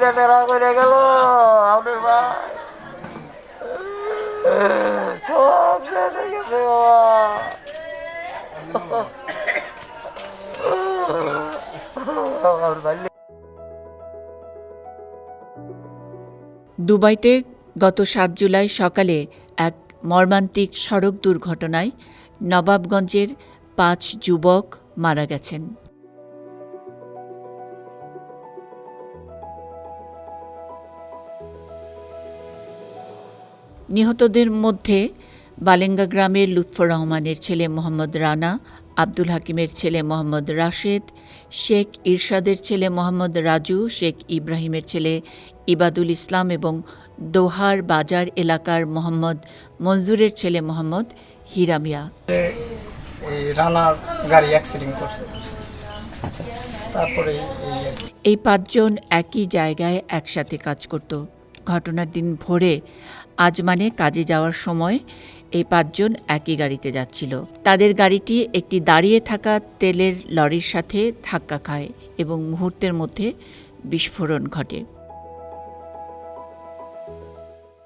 দুইটা টেরা করে গেল আমাদের ভাই, সব শেষ হয়ে গেছে আমার ভাই। দুবাইতে গত ৭ জুলাই সকালে এক মর্মান্তিক সড়ক দুর্ঘটনায় নবাবগঞ্জের ৫ যুবক মারা গেছেন। নিহতদের মধ্যে বালেঙ্গা গ্রামের লুৎফর রহমানের ছেলে মোহাম্মদ রানা, আব্দুল হাকিমের ছেলে মোহাম্মদ রাশেদ, শেখ ইরশাদের ছেলে মোহাম্মদ রাজু, শেখ ইব্রাহিমের ছেলে ইবাদুল ইসলাম এবং দোহার বাজার এলাকার মোহাম্মদ মনজুরের ছেলে মোহাম্মদ হিরামিয়া। রানার গাড়ি অ্যাক্সিডেন্ট করছে। তারপরে এই ৫ জন একই জায়গায় একসাথে কাজ করত। ঘটনার দিন ভোরে আজমানে কাজে যাওয়ার সময় এই ৫ জন একই গাড়িতে যাচ্ছিল। তাদের গাড়িটি একটি দাঁড়িয়ে থাকা তেলের লরির সাথে ধাক্কা খায় এবং মুহূর্তের মধ্যে বিস্ফোরণ ঘটে।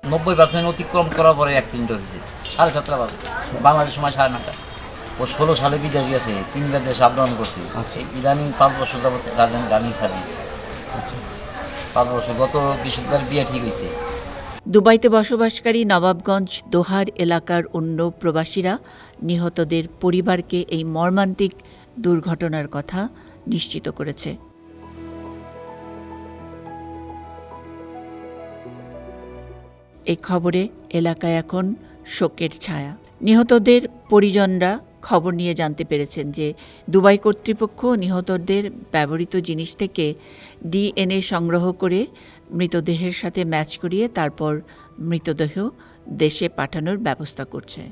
৯০% অতিক্রম করার পরে অ্যাক্সিডেন্ট হয়েছে। ৭:৩০ বাজে বাংলাদেশ সময় ৯:৩০। ও ১৬ সালে বিদেশ গেছে, ৩বার দেশে আপডাউন করছে। আচ্ছা, ইদানিং 5 বছর যাবত রানিং সার্ভিস। আচ্ছা, 5 বছর। গত বৃহস্পতিবার বিয়ে ঠিক হয়েছে। দুবাইতে বসবাসকারী নবাবগঞ্জ দোহার এলাকার অন্য প্রবাসীরা নিহতদের পরিবারকে এই মর্মান্তিক দুর্ঘটনার কথা নিশ্চিত করেছে। এই খবরে এলাকায় এখন শোকের ছায়া। নিহতদের পরিজনরা খবর নিয়ে জানতে পেরেছেন যে দুবাই কর্তৃপক্ষ নিহতদের ব্যবহৃত জিনিস থেকে ডিএনএ সংগ্রহ করে মৃতদেহের সাথে ম্যাচ করিয়ে তারপর মৃতদেহ দেশে পাঠানোর ব্যবস্থা করছে।